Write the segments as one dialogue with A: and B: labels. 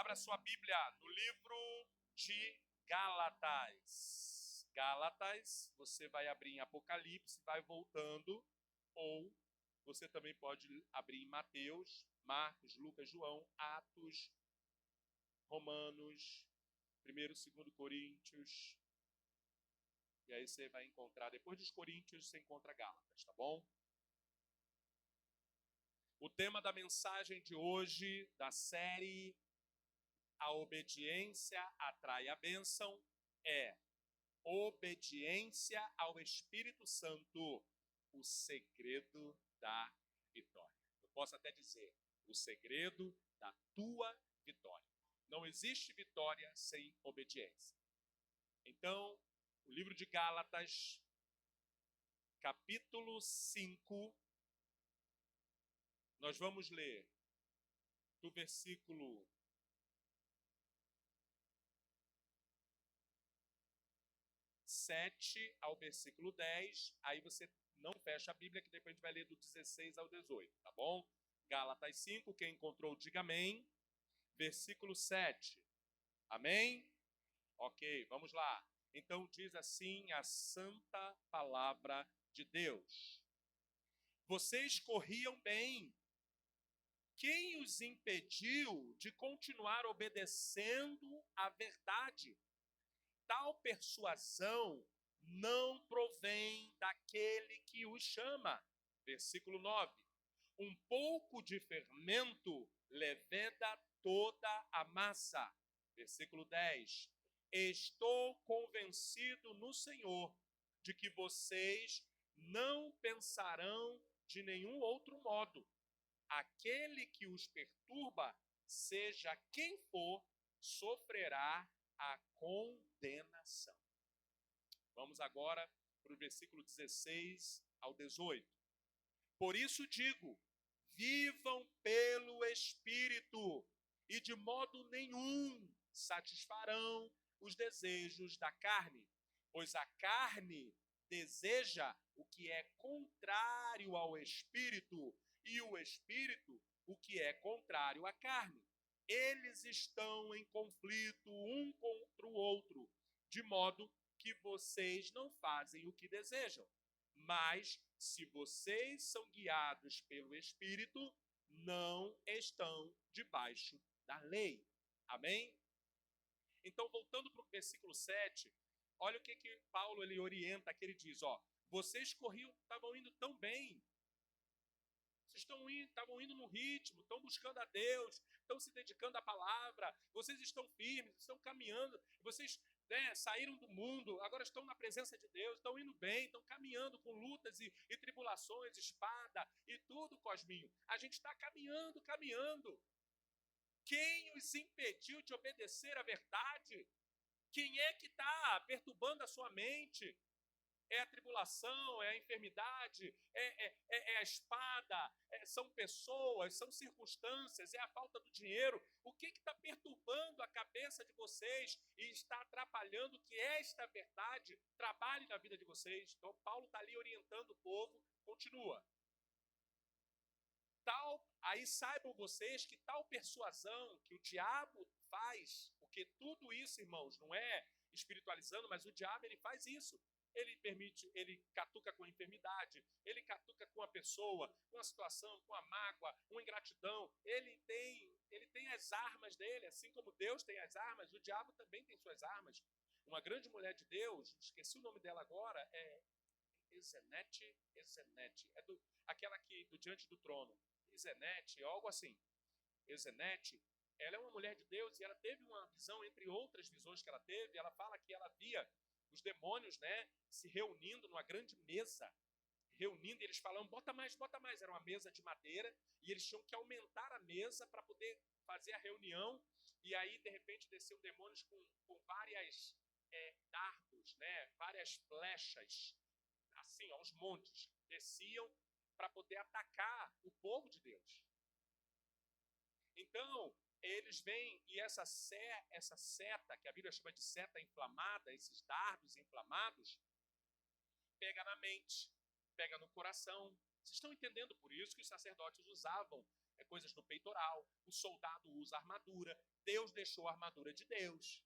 A: Abra sua Bíblia no livro de Gálatas. Gálatas, você vai abrir em Apocalipse, vai voltando, ou você também pode abrir em Mateus, Marcos, Lucas, João, Atos, Romanos, 1º, 2º Coríntios. E aí você vai encontrar, depois dos Coríntios, você encontra Gálatas, tá bom? O tema da mensagem de hoje, da série A Obediência Atrai a Bênção, é obediência ao Espírito Santo, o segredo da vitória. Eu posso até dizer, o segredo da tua vitória. Não existe vitória sem obediência. Então, o livro de Gálatas, capítulo 5, nós vamos ler do versículo 7 ao versículo 10, aí você não fecha a Bíblia, que depois a gente vai ler do 16 ao 18, tá bom? Gálatas 5, quem encontrou, diga amém. Versículo 7, amém? Ok, vamos lá. Então diz assim a santa palavra de Deus. Vocês corriam bem. Quem os impediu de continuar obedecendo à verdade? Tal persuasão não provém daquele que os chama. Versículo 9. Um pouco de fermento leveda toda a massa. Versículo 10. Estou convencido no Senhor de que vocês não pensarão de nenhum outro modo. Aquele que os perturba, seja quem for, sofrerá a condenação. Vamos agora para o versículo 16 ao 18. Por isso digo, vivam pelo Espírito, e de modo nenhum satisfarão os desejos da carne, pois a carne deseja o que é contrário ao Espírito, e o Espírito o que é contrário à carne. Eles estão em conflito um contra o outro, de modo que vocês não fazem o que desejam. Mas, se vocês são guiados pelo Espírito, não estão debaixo da lei. Amém? Então, voltando para o versículo 7, olha o que Paulo ele orienta, que ele diz, vocês corriam, estavam indo tão bem, vocês estavam indo no ritmo, estão buscando a Deus, estão se dedicando à palavra, vocês estão firmes, estão caminhando, vocês saíram do mundo, agora estão na presença de Deus, estão indo bem, estão caminhando com lutas e tribulações, espada e tudo, Cosminho. A gente está caminhando. Quem os impediu de obedecer à verdade? Quem é que está perturbando a sua mente? É a tribulação, é a enfermidade, é a espada, são pessoas, são circunstâncias, é a falta do dinheiro. O que está perturbando a cabeça de vocês e está atrapalhando que esta verdade trabalhe na vida de vocês? Então, Paulo está ali orientando o povo, continua. Aí saibam vocês que tal persuasão que o diabo faz, porque tudo isso, irmãos, não é espiritualizando, mas o diabo ele faz isso. Ele permite, ele catuca com a enfermidade, ele catuca com a pessoa, com a situação, com a mágoa, com a ingratidão. Ele tem as armas dele, assim como Deus tem as armas, o diabo também tem suas armas. Uma grande mulher de Deus, esqueci o nome dela agora, é Ezenete, aquela que do diante do trono, Ezenete, algo assim. Ezenete, ela é uma mulher de Deus e ela teve uma visão, entre outras visões que ela teve, ela fala que ela via os demônios, se reunindo numa grande mesa, reunindo, e eles falavam, bota mais, era uma mesa de madeira, e eles tinham que aumentar a mesa para poder fazer a reunião, e aí, de repente, desciam demônios com várias dardos, várias flechas, assim, aos montes, desciam para poder atacar o povo de Deus. Então, eles vêm e essa seta, que a Bíblia chama de seta inflamada, esses dardos inflamados, pega na mente, pega no coração. Vocês estão entendendo por isso que os sacerdotes usavam É coisas no peitoral. O soldado usa armadura. Deus deixou a armadura de Deus.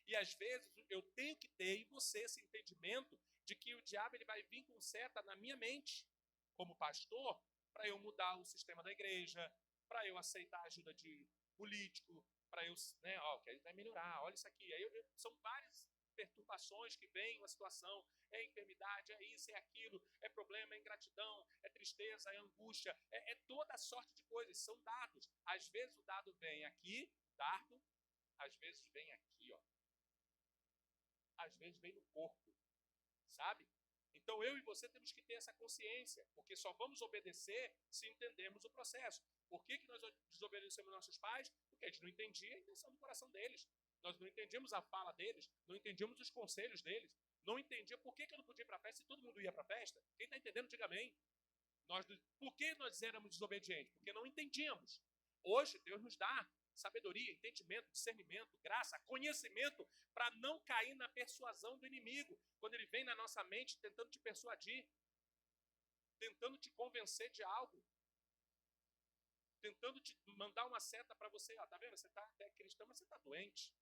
A: E às vezes eu tenho que ter em você esse entendimento de que o diabo ele vai vir com seta na minha mente, como pastor, para eu mudar o sistema da igreja, para eu aceitar a ajuda de político, para eu, né, que aí vai melhorar, olha isso aqui. Aí são várias perturbações que vêm uma situação, é enfermidade, é isso, é aquilo, é problema, é ingratidão, é tristeza, é angústia, é toda sorte de coisas, são dados. Às vezes o dado vem aqui, dardo, às vezes vem aqui, às vezes vem no corpo, sabe? Então eu e você temos que ter essa consciência, porque só vamos obedecer se entendermos o processo. Por que nós desobedecemos nossos pais? Porque a gente não entendia a intenção do coração deles. Nós não entendíamos a fala deles, não entendíamos os conselhos deles, não entendia por que eu não podia ir para a festa se todo mundo ia para a festa. Quem está entendendo, diga amém. Por que nós éramos desobedientes? Porque não entendíamos. Hoje Deus nos dá sabedoria, entendimento, discernimento, graça, conhecimento para não cair na persuasão do inimigo. Quando ele vem na nossa mente tentando te persuadir, tentando te convencer de algo, tentando te mandar uma seta para você. Tá vendo? Você está até cristão, mas você está doente.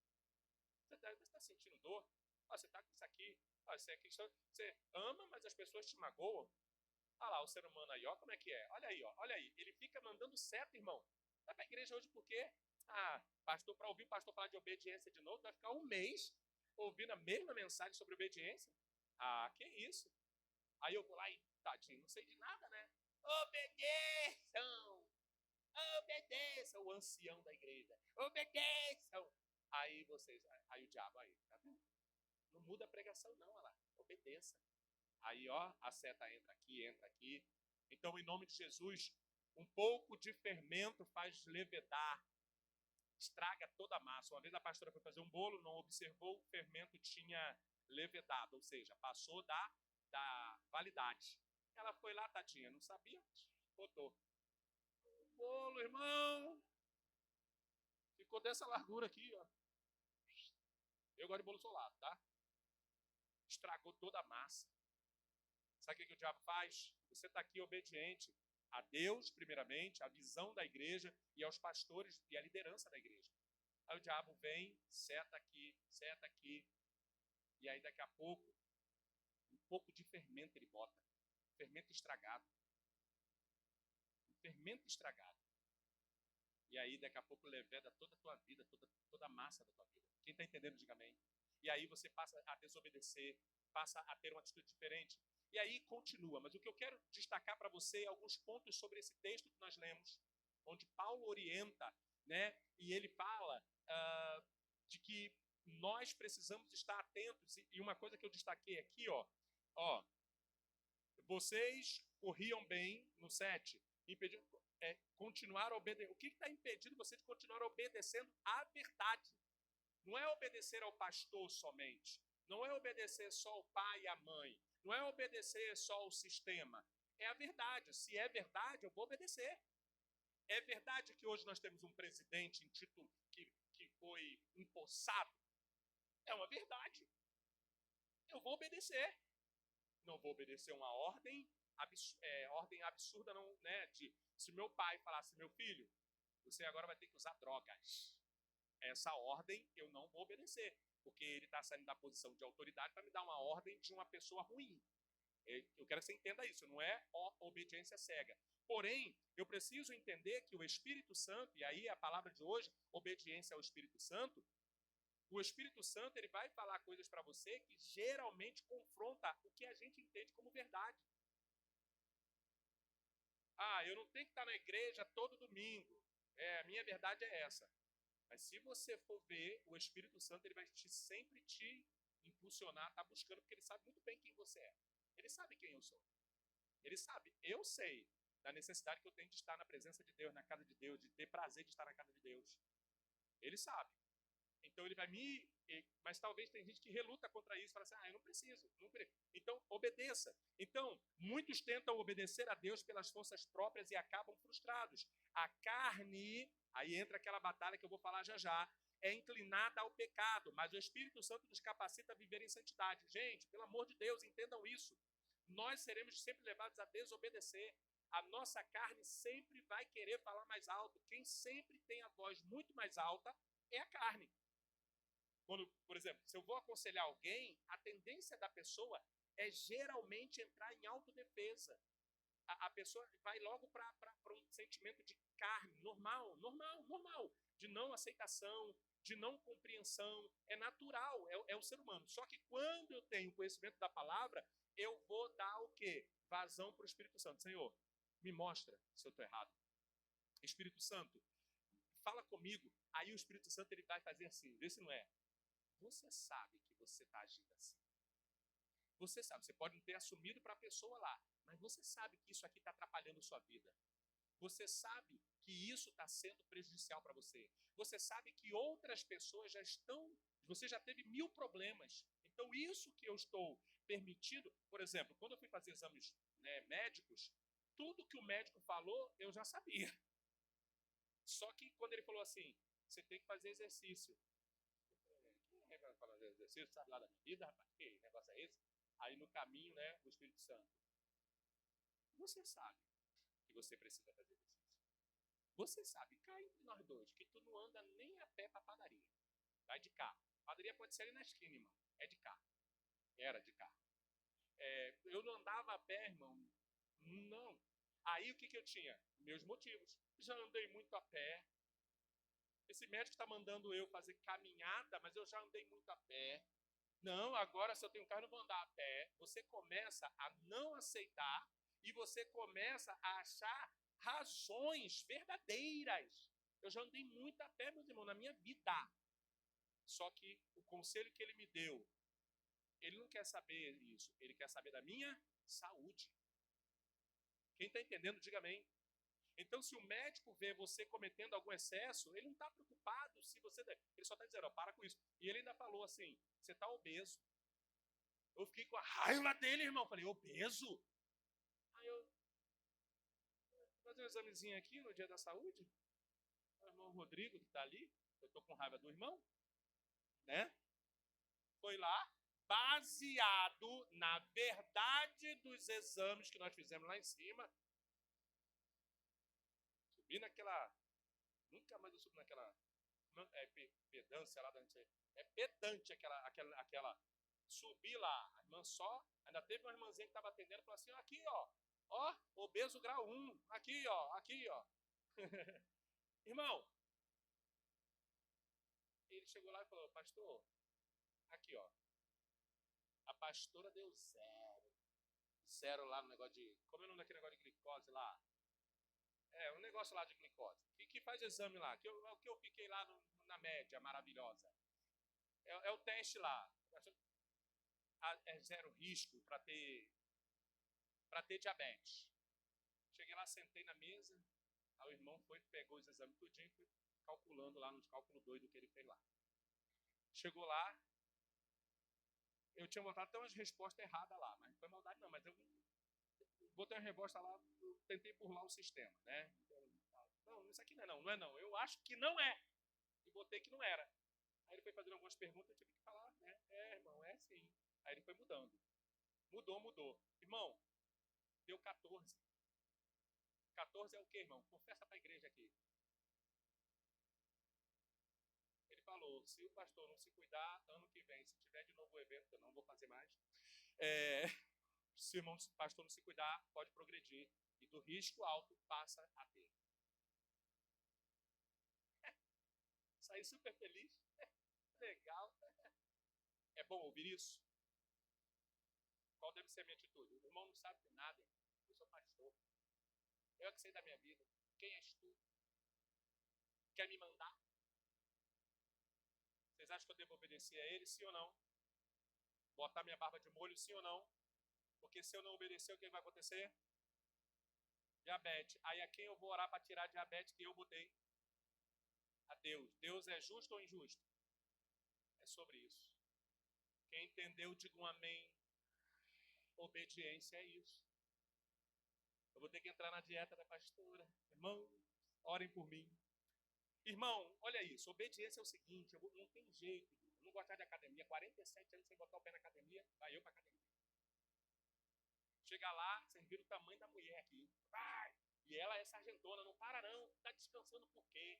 A: Você está sentindo dor. Você está com isso aqui. Você é cristão. Você ama, mas as pessoas te magoam. Olha lá o ser humano aí, como é que é. Olha aí, olha aí. Ele fica mandando seta, irmão. Vai para a igreja hoje por quê? Pastor, para ouvir o pastor falar de obediência de novo, vai ficar um mês ouvindo a mesma mensagem sobre obediência. Que isso? Aí eu vou lá e, tadinho, não sei de nada, né? Obedeçam! Obedeçam! O ancião da igreja. Obedeçam! Aí o diabo aí, tá vendo? Não muda a pregação não, olha lá. Obedeça. Aí, a seta entra aqui. Então, em nome de Jesus, um pouco de fermento faz levedar, estraga toda a massa. Uma vez a pastora foi fazer um bolo, não observou, o fermento tinha levedado, ou seja, passou da validade. Ela foi lá, tadinha, não sabia, botou. O bolo, irmão, ficou dessa largura aqui, Eu gosto de bolo solado, tá? Estragou toda a massa. Sabe o que o diabo faz? Você está aqui obediente a Deus, primeiramente, a visão da igreja e aos pastores e à liderança da igreja. Aí o diabo vem, seta aqui, e aí daqui a pouco, um pouco de fermento ele bota. Fermento estragado. Um fermento estragado. E aí daqui a pouco leveda toda a tua vida, toda a massa da tua vida. Quem está entendendo, diga amém. E aí você passa a desobedecer, passa a ter uma atitude diferente. E aí continua, mas o que eu quero destacar para você é alguns pontos sobre esse texto que nós lemos, onde Paulo orienta, né? E ele fala de que nós precisamos estar atentos. E uma coisa que eu destaquei aqui, vocês corriam bem no 7, continuar obedecendo. O que está impedindo você de continuar obedecendo à verdade? Não é obedecer ao pastor somente, não é obedecer só ao pai e à mãe, não é obedecer só ao sistema, é a verdade. Se é verdade, eu vou obedecer. É verdade que hoje nós temos um presidente em título que foi empossado? É uma verdade. Eu vou obedecer. Não vou obedecer uma ordem absurda, não, né? Se meu pai falasse, meu filho, você agora vai ter que usar drogas. Essa ordem eu não vou obedecer, porque ele está saindo da posição de autoridade para me dar uma ordem de uma pessoa ruim. Eu quero que você entenda isso, não é obediência cega. Porém, eu preciso entender que o Espírito Santo, e aí a palavra de hoje, obediência ao Espírito Santo, o Espírito Santo ele vai falar coisas para você que geralmente confronta o que a gente entende como verdade. Eu não tenho que estar na igreja todo domingo. A minha verdade é essa. Mas se você for ver, o Espírito Santo ele vai sempre te impulsionar, tá buscando, porque ele sabe muito bem quem você é. Ele sabe quem eu sou. Ele sabe. Eu sei da necessidade que eu tenho de estar na presença de Deus, na casa de Deus, de ter prazer de estar na casa de Deus. Ele sabe. Então ele vai mas talvez tem gente que reluta contra isso, fala assim, eu não preciso. Então, obedeça. Então, muitos tentam obedecer a Deus pelas forças próprias e acabam frustrados. A carne, aí entra aquela batalha que eu vou falar já, é inclinada ao pecado, mas o Espírito Santo nos capacita a viver em santidade. Gente, pelo amor de Deus, entendam isso. Nós seremos sempre levados a desobedecer. A nossa carne sempre vai querer falar mais alto. Quem sempre tem a voz muito mais alta é a carne. Quando, por exemplo, se eu vou aconselhar alguém, a tendência da pessoa é geralmente entrar em autodefesa. A pessoa vai logo para um sentimento de carne, normal, de não aceitação, de não compreensão. É natural, é o ser humano. Só que quando eu tenho conhecimento da palavra, eu vou dar o quê? Vazão para o Espírito Santo. Senhor, me mostra se eu estou errado. Espírito Santo, fala comigo. Aí o Espírito Santo ele vai fazer assim, vê se não é. Você sabe que você está agindo assim. Você sabe, você pode não ter assumido para a pessoa lá, mas você sabe que isso aqui está atrapalhando a sua vida. Você sabe que isso está sendo prejudicial para você. Você sabe que outras pessoas já estão... Você já teve 1000 problemas. Então, isso que eu estou permitindo... Por exemplo, quando eu fui fazer exames médicos, tudo que o médico falou, eu já sabia. Só que quando ele falou assim, você tem que fazer exercício. Quem vai fazer exercício? Sabe lá da minha vida, rapaz? Que negócio é esse? Aí no caminho, o Espírito Santo. Você sabe que você precisa fazer exercício. Você sabe, cá entre nós dois, que tu não anda nem a pé para a padaria. Vai de carro. A padaria pode ser ali na esquina, irmão. É de carro. Era de carro. Eu não andava a pé, irmão. Não. Aí o que eu tinha? Meus motivos. Já andei muito a pé. Esse médico está mandando eu fazer caminhada, mas eu já andei muito a pé. Não, agora se eu tenho carro, eu não vou andar a pé. Você começa a não aceitar e você começa a achar razões verdadeiras. Eu já andei muito a pé, meus irmãos, na minha vida. Só que o conselho que ele me deu, ele não quer saber isso. Ele quer saber da minha saúde. Quem está entendendo, diga amém. Então, se o médico vê você cometendo algum excesso, ele não está preocupado se você... Ele só está dizendo, ó, para com isso. E ele ainda falou assim, você está obeso. Eu fiquei com a raiva dele, irmão. Falei, obeso? Aí eu... Vou fazer um examezinho aqui no dia da saúde. O irmão Rodrigo, que está ali. Eu estou com raiva do irmão. Né? Foi lá, baseado na verdade dos exames que nós fizemos lá em cima. Subi naquela... Nunca mais eu subi naquela... pedância lá da... É pedante aquela... Subi lá, a irmã só... Ainda teve uma irmãzinha que estava atendendo e falou assim, aqui, ó, obeso grau 1, aqui, ó. Irmão, ele chegou lá e falou, pastor, aqui, ó. A pastora deu 0. 0 lá no negócio de... Como é o nome daquele negócio de glicose lá? Um negócio lá de glicose. Que faz exame lá. Que eu fiquei lá na média maravilhosa. É o teste lá. É 0 risco para ter diabetes. Cheguei lá, sentei na mesa. Aí o irmão foi, pegou os exames tudinho e foi calculando lá nos cálculos doidos que ele fez lá. Chegou lá, eu tinha botado até umas respostas erradas lá, mas não foi maldade não, mas eu botei uma resposta lá, eu tentei burlar o sistema, né? Não, isso aqui não é não, eu acho que não é. E botei que não era. Aí ele foi fazendo algumas perguntas, eu tive que falar, né? Irmão, é sim. Aí ele foi mudando. Mudou. Irmão, deu 14. 14 é o quê, irmão? Confessa para a igreja aqui. Ele falou, se o pastor não se cuidar, ano que vem, se tiver de novo o evento, eu não vou fazer mais. Se o pastor não se cuidar, pode progredir. E do risco alto, passa a ter. Saí super feliz. Legal. É bom ouvir isso? Qual deve ser a minha atitude? O irmão não sabe de nada. Eu sou pastor. Eu é que sei da minha vida. Quem és tu? Quer me mandar? Vocês acham que eu devo obedecer a ele, sim ou não? Botar minha barba de molho, sim ou não? Porque se eu não obedecer, o que vai acontecer? Diabetes. Aí a quem eu vou orar para tirar a diabetes que eu botei? A Deus. Deus é justo ou injusto? É sobre isso. Quem entendeu, diga um amém. Obediência é isso. Eu vou ter que entrar na dieta da pastora. Irmão, orem por mim. Irmão, olha isso. Obediência é o seguinte, não tem jeito. Eu não gostar de academia. 47 anos sem botar o pé na academia, vai eu para academia. Chega lá, vocês viram o tamanho da mulher aqui. Vai! E ela é sargentona, não para não. Tá descansando por quê?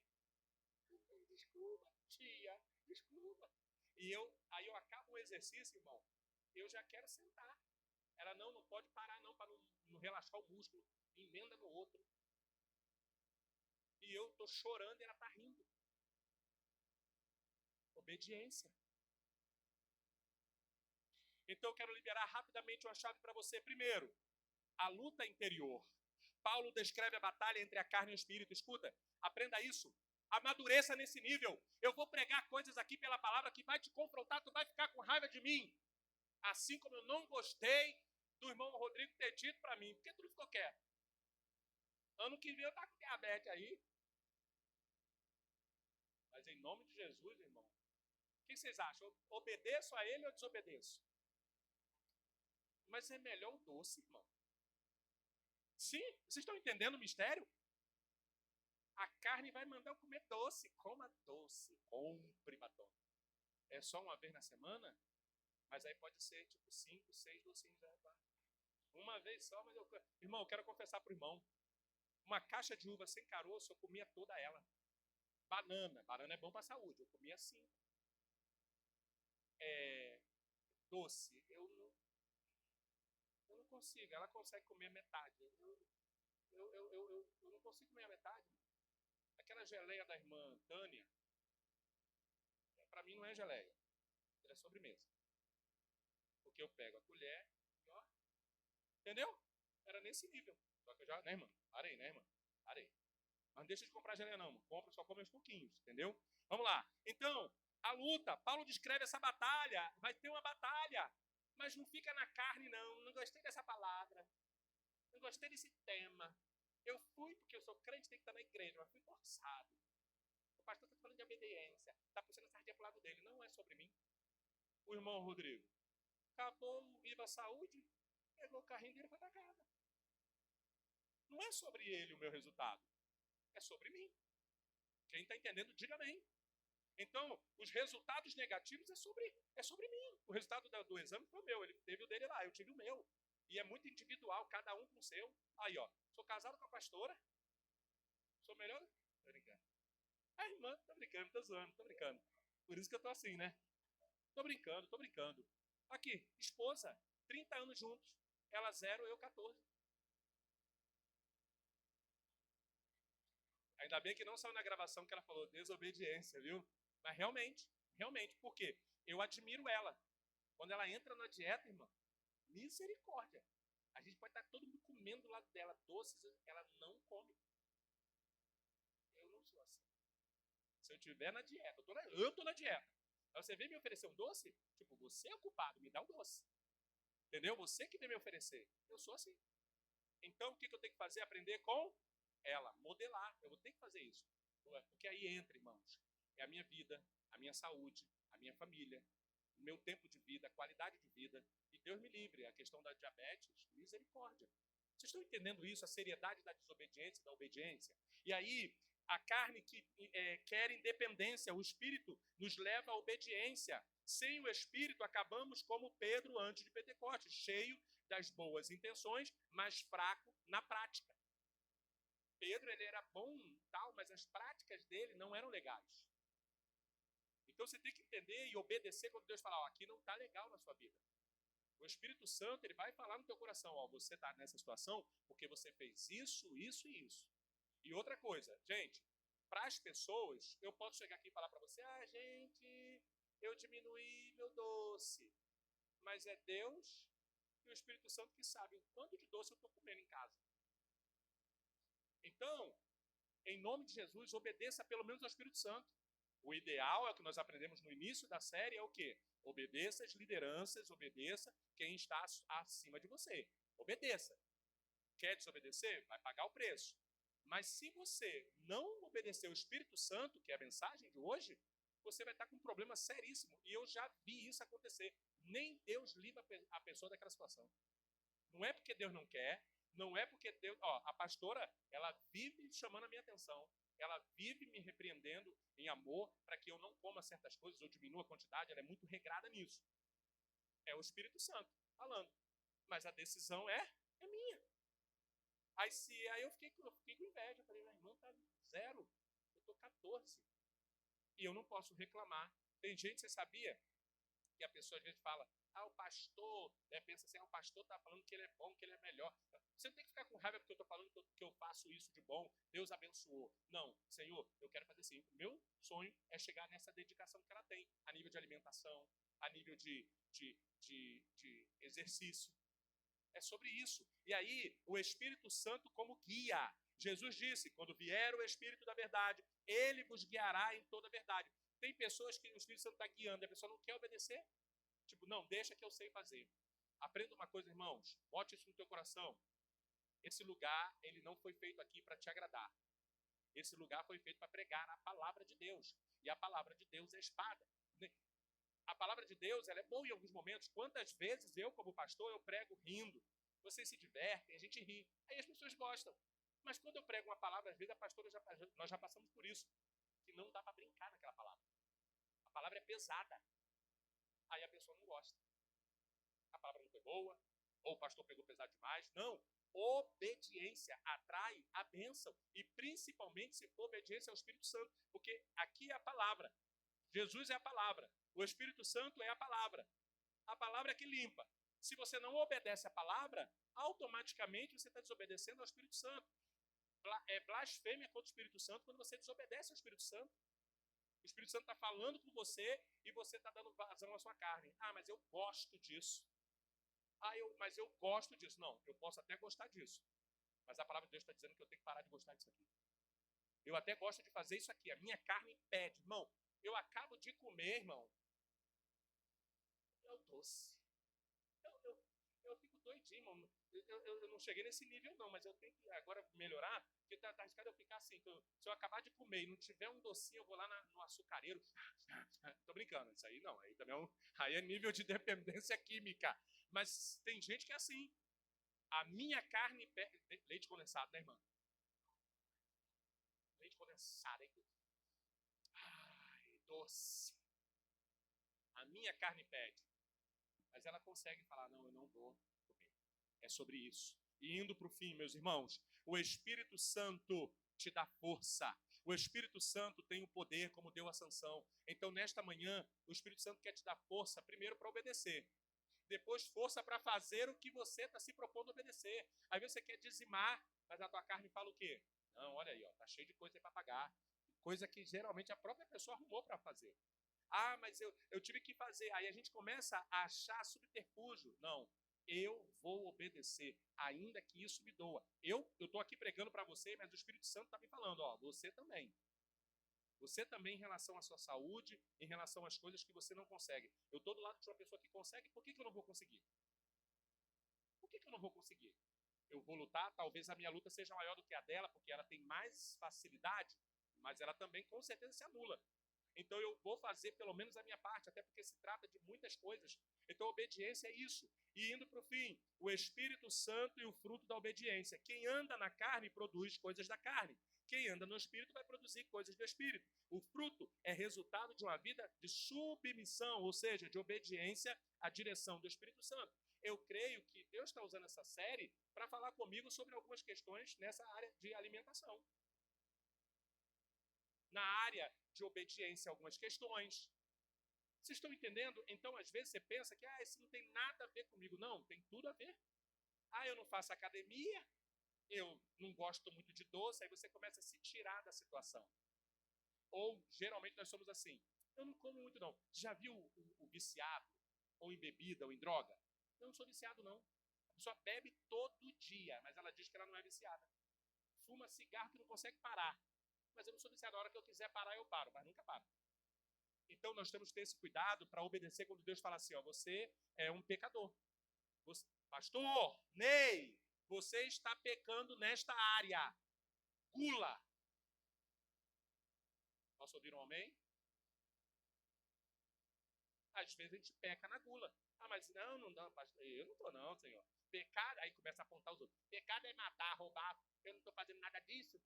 A: Desculpa, tia, desculpa. Aí eu acabo o exercício, irmão. Eu já quero sentar. Ela não pode parar não, para não relaxar o músculo. Emenda no outro. E eu tô chorando e ela tá rindo. Obediência. Então eu quero liberar rapidamente uma chave para você. Primeiro, a luta interior. Paulo descreve a batalha entre a carne e o espírito. Escuta, aprenda isso. Amadureça nesse nível. Eu vou pregar coisas aqui pela palavra que vai te confrontar, tu vai ficar com raiva de mim. Assim como eu não gostei do irmão Rodrigo ter dito para mim. Por que tu não ficou quieto? Ano que vem eu tá com diabetes aí. Mas em nome de Jesus, irmão, o que vocês acham? Eu obedeço a ele ou desobedeço? Mas é melhor o doce, irmão. Sim, vocês estão entendendo o mistério? A carne vai mandar eu comer doce. Coma doce. Compre batom. É só uma vez na semana? Mas aí pode ser tipo 5, 6 docinhos. Uma vez só, mas eu... Irmão, eu quero confessar pro irmão. Uma caixa de uva sem caroço, eu comia toda ela. Banana é bom para a saúde. Eu comia 5. Doce, eu não consigo. Ela consegue comer metade. Eu não consigo comer a metade. Aquela geleia da irmã Tânia, para mim não é geleia. Ela é sobremesa. Porque eu pego a colher e ó. Entendeu? Era nesse nível. Só que eu já, né, irmã? Parei, né, irmã? Parei. Mas não deixa de comprar geleia, não. Compra, só come uns pouquinhos. Entendeu? Vamos lá. Então, a luta. Paulo descreve essa batalha. Vai ter uma batalha. Mas não fica na carne, não. Não gostei dessa palavra. Não gostei desse tema. Eu fui porque eu sou crente, tem que estar na igreja, mas fui forçado. O pastor está falando de obediência. Está puxando a sardinha para o lado dele. Não é sobre mim. O irmão Rodrigo. Acabou o Viva Saúde, pegou o carrinho dele e foi para casa. Não é sobre ele o meu resultado. É sobre mim. Quem está entendendo, diga amém. Então, os resultados negativos é sobre mim. O resultado do exame foi o meu. Ele teve o dele lá, eu tive o meu. E é muito individual, cada um com o seu. Aí, ó, sou casado com a pastora. Sou melhor? Tô brincando. A irmã, tô brincando, tô zoando, tô brincando. Por isso que eu tô assim, né? Tô brincando, tô brincando. Aqui, esposa, 30 anos juntos. Ela 0, eu 14. Ainda bem que não saiu na gravação que ela falou desobediência, viu? Mas realmente, por quê? Eu admiro ela. Quando ela entra na dieta, irmã, misericórdia. A gente pode estar todo mundo comendo do lado dela doces, ela não come. Eu não sou assim. Se eu estiver na dieta, eu tô na dieta. Aí você vem me oferecer um doce, tipo, você é o culpado, me dá um doce. Entendeu? Você que vem me oferecer. Eu sou assim. Então, o que eu tenho que fazer? Aprender com ela, modelar. Eu vou ter que fazer isso. Porque aí entra, irmãos, é a minha vida, a minha saúde, a minha família, o meu tempo de vida, a qualidade de vida. E Deus me livre, a questão da diabetes, misericórdia. Vocês estão entendendo isso? A seriedade da desobediência e da obediência? E aí, a carne que quer independência, o espírito nos leva à obediência. Sem o espírito, acabamos como Pedro antes de Pentecostes, cheio das boas intenções, mas fraco na prática. Pedro, ele era bom tal, mas as práticas dele não eram legais. Então você tem que entender e obedecer quando Deus fala, ó, aqui não está legal na sua vida. O Espírito Santo, ele vai falar no teu coração, ó, você está nessa situação porque você fez isso, isso e isso. E outra coisa, gente, para as pessoas, eu posso chegar aqui e falar para você, gente, eu diminuí meu doce. Mas é Deus e o Espírito Santo que sabe o quanto de doce eu estou comendo em casa. Então, em nome de Jesus, obedeça pelo menos ao Espírito Santo. O ideal é o que nós aprendemos no início da série, é o quê? Obedeça as lideranças, obedeça quem está acima de você. Obedeça. Quer desobedecer? Vai pagar o preço. Mas se você não obedecer o Espírito Santo, que é a mensagem de hoje, você vai estar com um problema seríssimo. E eu já vi isso acontecer. Nem Deus livra a pessoa daquela situação. Não é porque Deus não quer, não é porque Deus... Ó, a pastora, ela vive chamando a minha atenção. Ela vive me repreendendo em amor para que eu não coma certas coisas ou diminua a quantidade. Ela é muito regrada nisso. É o Espírito Santo falando. mas a decisão é minha. Aí eu fiquei com inveja. Eu falei, meu irmão tá 0, eu tô 14. E eu não posso reclamar. Tem gente, você sabia, que a pessoa às vezes fala, o pastor, pensa assim, o pastor está falando que ele é bom, que ele é melhor. Você não tem que ficar com raiva porque eu estou falando que eu faço isso de bom, Deus abençoou. Não, Senhor, eu quero fazer assim. O meu sonho é chegar nessa dedicação que ela tem, a nível de alimentação, a nível de exercício. É sobre isso. E aí, o Espírito Santo como guia. Jesus disse, quando vier o Espírito da verdade, ele vos guiará em toda a verdade. Tem pessoas que o Espírito Santo está guiando e a pessoa não quer obedecer. Tipo, não, deixa que eu sei fazer. Aprenda uma coisa, irmãos. Bote isso no teu coração. Esse lugar, ele não foi feito aqui para te agradar. Esse lugar foi feito para pregar a palavra de Deus. E a palavra de Deus é espada. A palavra de Deus, ela é boa em alguns momentos. Quantas vezes eu, como pastor, eu prego rindo. Vocês se divertem, a gente ri. Aí as pessoas gostam. Mas quando eu prego uma palavra, às vezes nós já passamos por isso. Que não dá para brincar naquela palavra. A palavra é pesada. Aí a pessoa não gosta. A palavra não foi boa, ou o pastor pegou pesado demais. Não. Obediência atrai a bênção. E principalmente se for obediência ao Espírito Santo. Porque aqui é a palavra. Jesus é a palavra. O Espírito Santo é a palavra. A palavra é que limpa. Se você não obedece a palavra, automaticamente você está desobedecendo ao Espírito Santo. É blasfêmia contra o Espírito Santo quando você desobedece ao Espírito Santo. O Espírito Santo está falando com você e você está dando vazão à sua carne. Mas eu gosto disso. Mas eu gosto disso. Não, eu posso até gostar disso. Mas a palavra de Deus está dizendo que eu tenho que parar de gostar disso aqui. Eu até gosto de fazer isso aqui. A minha carne pede. Irmão, eu acabo de comer, irmão. É o doce. Eu fico doidinho, irmão. Eu não cheguei nesse nível, não, mas eu tenho que agora melhorar, porque tá arriscado eu ficar assim. Se eu acabar de comer e não tiver um docinho, eu vou lá no açucareiro. Tô brincando, isso aí não. Aí também aí é nível de dependência química. Mas tem gente que é assim. A minha carne pede. Leite condensado, né, irmã? Leite condensado, hein? Ai, doce. A minha carne pede. Mas ela consegue falar, não, eu não vou comer. É sobre isso. E indo para o fim, meus irmãos, o Espírito Santo te dá força. O Espírito Santo tem o poder como deu a Sansão. Então, nesta manhã, o Espírito Santo quer te dar força, primeiro para obedecer. Depois, força para fazer o que você está se propondo a obedecer. Às vezes você quer dizimar, mas a tua carne fala o quê? Não, olha aí, tá cheio de coisa para pagar. Coisa que geralmente a própria pessoa arrumou para fazer. Mas eu tive que fazer. Aí a gente começa a achar subterfúgio. Não, eu vou obedecer, ainda que isso me doa. Eu estou aqui pregando para você, mas o Espírito Santo está me falando, você também. Você também em relação à sua saúde, em relação às coisas que você não consegue. Eu estou do lado de uma pessoa que consegue, por que eu não vou conseguir? Por que eu não vou conseguir? Eu vou lutar, talvez a minha luta seja maior do que a dela, porque ela tem mais facilidade, mas ela também com certeza se anula. Então eu vou fazer pelo menos a minha parte, até porque se trata de muitas coisas. Então a obediência é isso. E indo para o fim, o Espírito Santo e o fruto da obediência. Quem anda na carne produz coisas da carne. Quem anda no Espírito vai produzir coisas do Espírito. O fruto é resultado de uma vida de submissão, ou seja, de obediência à direção do Espírito Santo. Eu creio que Deus está usando essa série para falar comigo sobre algumas questões nessa área de alimentação. Na área de obediência a algumas questões. Vocês estão entendendo? Então, às vezes, você pensa que isso não tem nada a ver comigo. Não, tem tudo a ver. Eu não faço academia, eu não gosto muito de doce, aí você começa a se tirar da situação. Ou, geralmente, nós somos assim. Eu não como muito, não. Já viu o viciado? Ou em bebida, ou em droga? Eu não sou viciado, não. A pessoa bebe todo dia, mas ela diz que ela não é viciada. Fuma cigarro que não consegue parar. Mas eu não sou viciado. A hora que eu quiser parar, eu paro, mas nunca paro. Então, nós temos que ter esse cuidado para obedecer quando Deus fala assim, você é um pecador. Pastor, Ney, você está pecando nesta área. Gula. Posso ouvir um amém? Às vezes a gente peca na gula. Mas não dá, pastor. Eu não estou não, Senhor. Pecado, aí começa a apontar os outros. Pecado é matar, roubar. Eu não estou fazendo nada disso.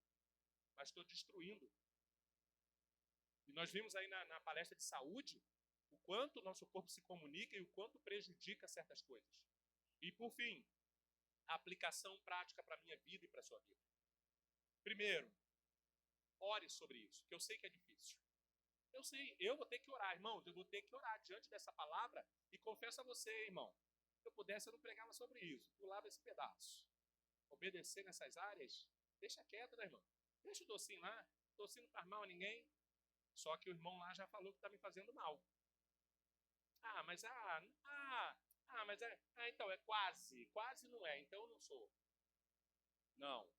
A: Mas estou destruindo. E nós vimos aí na palestra de saúde o quanto o nosso corpo se comunica e o quanto prejudica certas coisas. E por fim, a aplicação prática para a minha vida e para a sua vida. Primeiro, ore sobre isso, que eu sei que é difícil. Eu sei, eu vou ter que orar, irmãos, eu vou ter que orar diante dessa palavra e confesso a você, irmão, se eu pudesse eu não pregava sobre isso, pulava esse pedaço. Obedecer nessas áreas, deixa quieto, né, irmão? Deixa o docinho lá, o docinho não faz mal a ninguém, só que o irmão lá já falou que está me fazendo mal. Então é quase não é, então eu não sou. Não.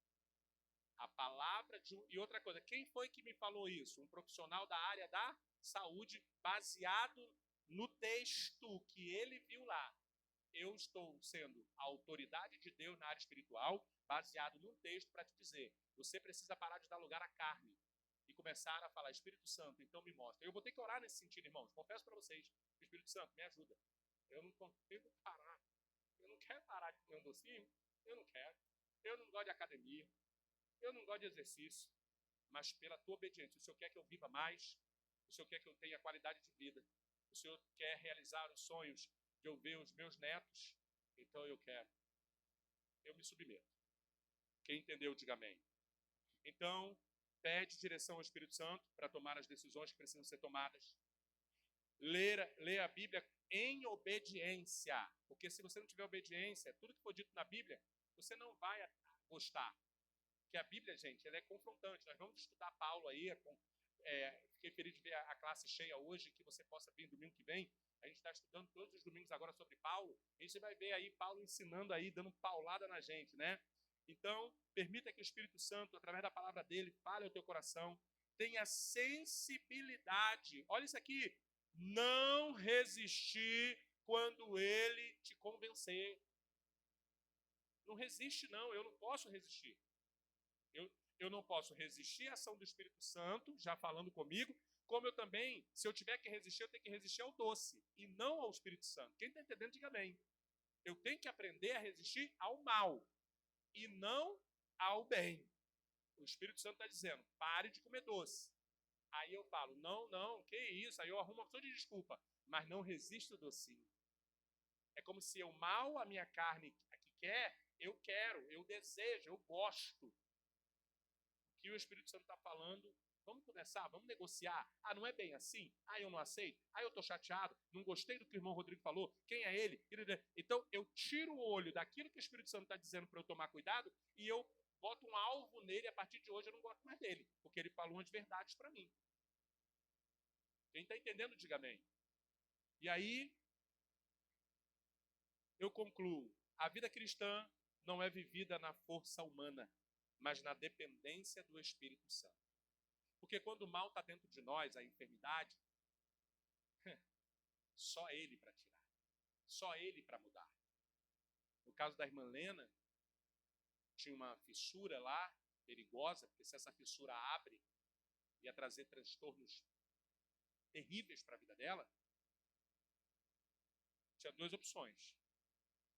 A: A palavra de um... E outra coisa, quem foi que me falou isso? Um profissional da área da saúde, baseado no texto que ele viu lá. Eu estou sendo a autoridade de Deus na área espiritual, baseado num texto para te dizer, você precisa parar de dar lugar à carne e começar a falar, Espírito Santo, então me mostra. Eu vou ter que orar nesse sentido, irmãos. Confesso para vocês, Espírito Santo, me ajuda. Eu não consigo parar. Eu não quero parar de comer um docinho. Eu não quero. Eu não gosto de academia. Eu não gosto de exercício. Mas pela tua obediência, o Senhor quer que eu viva mais. O Senhor quer que eu tenha qualidade de vida. O Senhor quer realizar os sonhos de eu ver os meus netos. Então eu quero. Eu me submeto. Quem entendeu, diga amém. Então, pede direção ao Espírito Santo para tomar as decisões que precisam ser tomadas. Lê a Bíblia em obediência. Porque se você não tiver obediência, tudo que for dito na Bíblia, você não vai gostar. Porque a Bíblia, gente, ela é confrontante. Nós vamos estudar Paulo aí. Fiquei feliz de ver a classe cheia hoje, que você possa vir domingo que vem. A gente está estudando todos os domingos agora sobre Paulo. E você vai ver aí Paulo ensinando aí, dando paulada na gente, né? Então, permita que o Espírito Santo, através da palavra dele, fale ao teu coração. Tenha sensibilidade. Olha isso aqui. Não resistir quando ele te convencer. Não resiste, não. Eu não posso resistir. Eu não posso resistir à ação do Espírito Santo, já falando comigo, como eu também, se eu tiver que resistir, eu tenho que resistir ao doce, e não ao Espírito Santo. Quem está entendendo, diga amém. Eu tenho que aprender a resistir ao mal, e não ao bem. O Espírito Santo está dizendo, pare de comer doce. Aí eu falo, não, que isso? Aí eu arrumo uma opção de desculpa, mas não resisto ao docinho. É como se o mal, a minha carne que quer, eu quero, eu desejo, eu gosto. O que o Espírito Santo está falando, vamos conversar, vamos negociar. Não é bem assim? Eu não aceito? Eu estou chateado, não gostei do que o irmão Rodrigo falou, quem é ele? Então eu tiro o olho daquilo que o Espírito Santo está dizendo para eu tomar cuidado e eu boto um alvo nele, a partir de hoje eu não gosto mais dele, porque ele falou umas verdades para mim. Quem está entendendo, diga amém. E aí, eu concluo, a vida cristã não é vivida na força humana, mas na dependência do Espírito Santo. Porque quando o mal está dentro de nós, a enfermidade, só ele para tirar, só ele para mudar. No caso da irmã Lena, tinha uma fissura lá, perigosa, porque se essa fissura abre, ia trazer transtornos terríveis para a vida dela. Tinha duas opções.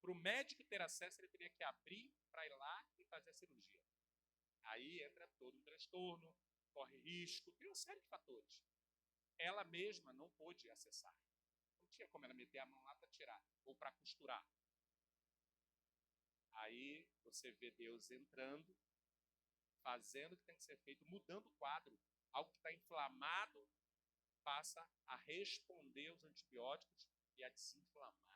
A: Para o médico ter acesso, ele teria que abrir para ir lá e fazer a cirurgia. Aí entra todo um transtorno, corre risco, tem uma série de fatores. Ela mesma não pôde acessar. Não tinha como ela meter a mão lá para tirar, ou para costurar. Aí você vê Deus entrando, fazendo o que tem que ser feito, mudando o quadro. Algo que está inflamado passa a responder aos antibióticos e a desinflamar.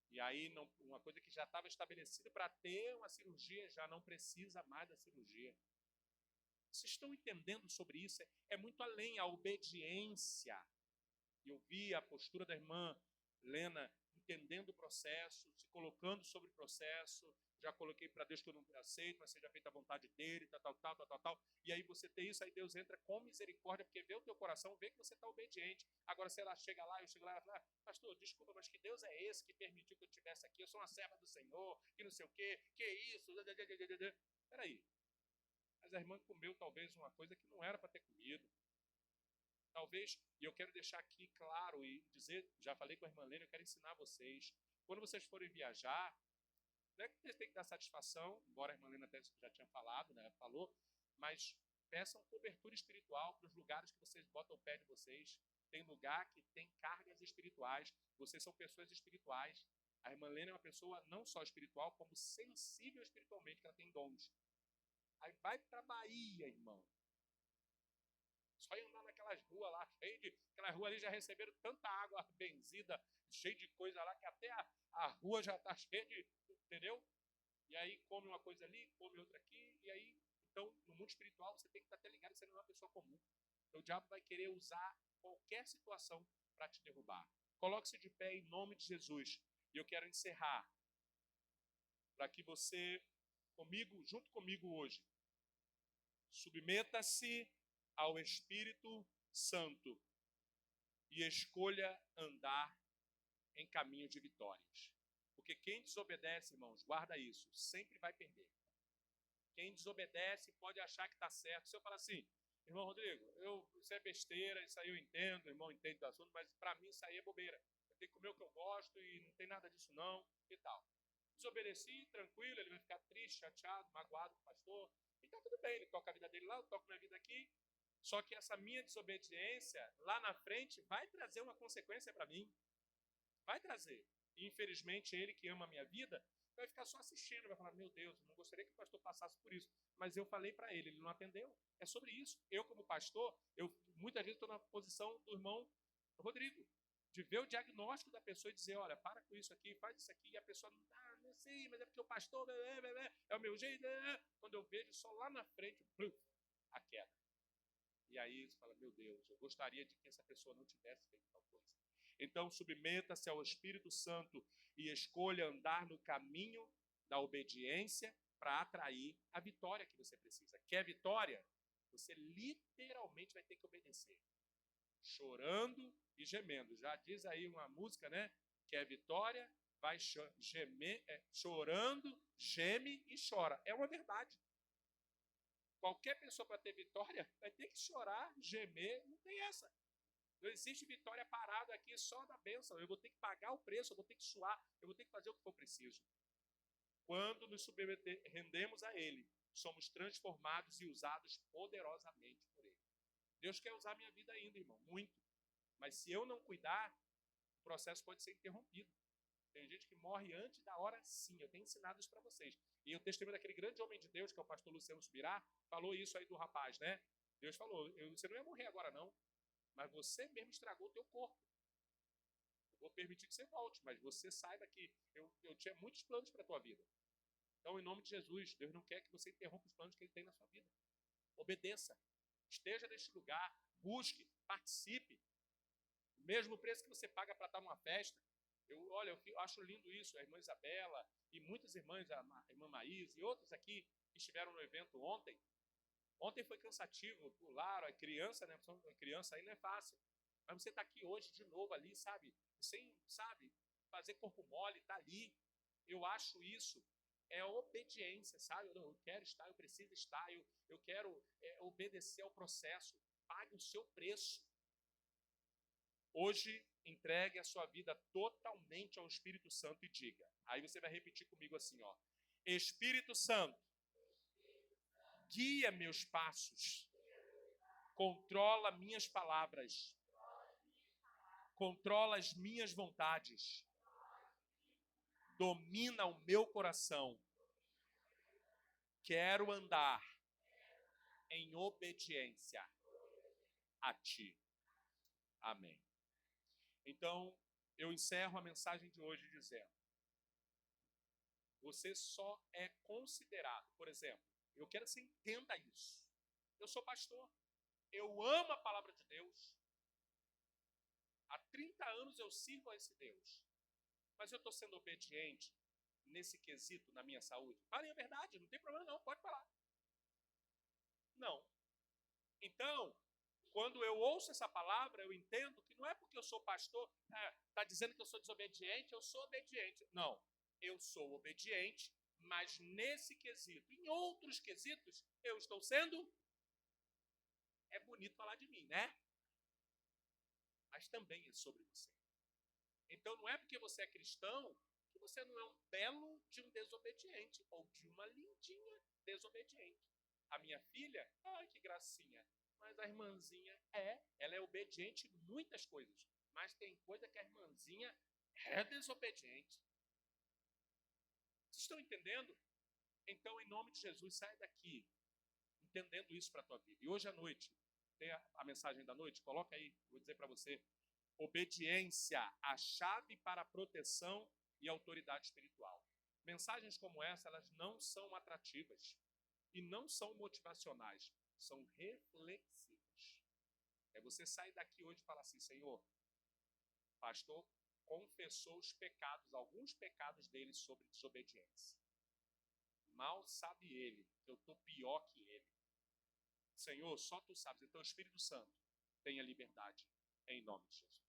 A: E aí, uma coisa que já estava estabelecida para ter uma cirurgia, já não precisa mais da cirurgia. Vocês estão entendendo sobre isso? É muito além a obediência. Eu vi a postura da irmã Lena entendendo o processo, se colocando sobre o processo. Já coloquei para Deus que eu não aceito, mas seja feita a vontade dele, tal. E aí você tem isso, aí Deus entra com misericórdia, porque vê o teu coração, vê que você está obediente. Agora, se ela chega lá, eu chego lá e falo, pastor, desculpa, mas que Deus é esse que permitiu que eu estivesse aqui? Eu sou uma serva do Senhor, que não sei o quê, que isso? Peraí. Mas a irmã comeu talvez uma coisa que não era para ter comido. Talvez, e eu quero deixar aqui claro e dizer, já falei com a irmã Lena, eu quero ensinar vocês, quando vocês forem viajar, não é que vocês têm que dar satisfação, embora a irmã Lena até já tinha falado, né, falou, mas peçam cobertura espiritual para os lugares que vocês botam o pé de vocês. Tem lugar que tem cargas espirituais, vocês são pessoas espirituais. A irmã Lena é uma pessoa não só espiritual, como sensível espiritualmente, que ela tem dons. Aí vai para a Bahia, irmão. Só ir andar naquelas ruas lá, aquelas ruas ali já receberam tanta água benzida, cheia de coisa lá, que até a rua já está cheia de, entendeu? E aí come uma coisa ali, come outra aqui, e aí, então, no mundo espiritual, você tem que estar até ligado que você não é uma pessoa comum. Então, o diabo vai querer usar qualquer situação para te derrubar. Coloque-se de pé em nome de Jesus. E eu quero encerrar, para que você, junto comigo hoje, submeta-se ao Espírito Santo e escolha andar em caminho de vitórias. Porque quem desobedece, irmãos, guarda isso, sempre vai perder. Quem desobedece pode achar que está certo. Se eu falar assim, irmão Rodrigo, isso é besteira, isso aí eu entendo, o irmão entende do assunto, mas para mim isso aí é bobeira. Eu tenho que comer o que eu gosto e não tem nada disso não, e tal. Desobedeci, tranquilo, ele vai ficar triste, chateado, magoado com o pastor. Então tudo bem, ele toca a vida dele lá, eu toco minha vida aqui. Só que essa minha desobediência, lá na frente, vai trazer uma consequência para mim. Vai trazer. E, infelizmente, ele que ama a minha vida, vai ficar só assistindo, vai falar, meu Deus, eu não gostaria que o pastor passasse por isso. Mas eu falei para ele, ele não atendeu. É sobre isso. Eu, como pastor, muitas vezes estou na posição do irmão Rodrigo, de ver o diagnóstico da pessoa e dizer, olha, para com isso aqui, faz isso aqui, e a pessoa não sei, mas é porque o pastor, é o meu jeito, quando eu vejo só lá na frente, a queda. E aí você fala, meu Deus, eu gostaria de que essa pessoa não tivesse feito tal coisa. Então, submeta-se ao Espírito Santo e escolha andar no caminho da obediência para atrair a vitória que você precisa. Quer vitória? Você literalmente vai ter que obedecer. Chorando e gemendo. Já diz aí uma música, né? Quer vitória? Vai chorando, geme e chora. É uma verdade. Qualquer pessoa para ter vitória vai ter que chorar, gemer, não tem essa. Não existe vitória parada aqui só da bênção. Eu vou ter que pagar o preço, eu vou ter que suar, eu vou ter que fazer o que for preciso. Quando nos rendemos a Ele, somos transformados e usados poderosamente por Ele. Deus quer usar minha vida ainda, irmão, muito. Mas se eu não cuidar, o processo pode ser interrompido. Tem gente que morre antes da hora, sim. Eu tenho ensinado isso para vocês. E o testemunho daquele grande homem de Deus, que é o pastor Luciano Subirá, falou isso aí do rapaz, né? Deus falou, você não ia morrer agora não, mas você mesmo estragou o teu corpo. Eu vou permitir que você volte, mas você saiba que eu tinha muitos planos para a tua vida. Então, em nome de Jesus, Deus não quer que você interrompa os planos que Ele tem na sua vida. Obedeça. Esteja neste lugar. Busque. Participe. O mesmo preço que você paga para estar numa festa. Eu acho lindo isso. A irmã Isabela e muitas irmãs, a irmã Maís e outros aqui que estiveram no evento ontem. Ontem foi cansativo, pular, a criança, né? A criança aí não é fácil. Mas você está aqui hoje de novo ali, sabe? Sem, sabe, fazer corpo mole, está ali. Eu acho isso. É obediência, sabe? Eu quero estar, eu preciso estar, eu quero obedecer ao processo. Pague o seu preço. Hoje, entregue a sua vida totalmente ao Espírito Santo e diga. Aí você vai repetir comigo assim, ó. Espírito Santo, guia meus passos, controla minhas palavras, controla as minhas vontades, domina o meu coração. Quero andar em obediência a Ti. Amém. Então, eu encerro a mensagem de hoje dizendo, você só é considerado, por exemplo, eu quero que você entenda isso. Eu sou pastor, eu amo a palavra de Deus. Há 30 anos eu sirvo a esse Deus. Mas eu estou sendo obediente nesse quesito na minha saúde? Falem a verdade, não tem problema não, pode falar. Não. Então, quando eu ouço essa palavra, eu entendo que não é porque eu sou pastor, está dizendo que eu sou desobediente, eu sou obediente. Não, eu sou obediente, mas nesse quesito, em outros quesitos, eu estou sendo... É bonito falar de mim, né? Mas também é sobre você. Então não é porque você é cristão que você não é um belo de um desobediente ou de uma lindinha desobediente. A minha filha, ai que gracinha, mas a irmãzinha ela é obediente em muitas coisas, mas tem coisa que a irmãzinha é desobediente. Vocês estão entendendo? Então, em nome de Jesus, sai daqui, entendendo isso para a tua vida. E hoje à noite, tem a mensagem da noite? Coloca aí, vou dizer para você. Obediência, a chave para a proteção e autoridade espiritual. Mensagens como essa, elas não são atrativas e não são motivacionais, são reflexivas. É você sair daqui hoje e falar assim, Senhor, pastor confessou os pecados, alguns pecados dele sobre desobediência. Mal sabe ele que eu estou pior que ele. Senhor, só tu sabes. Então, Espírito Santo, tenha liberdade em nome de Jesus.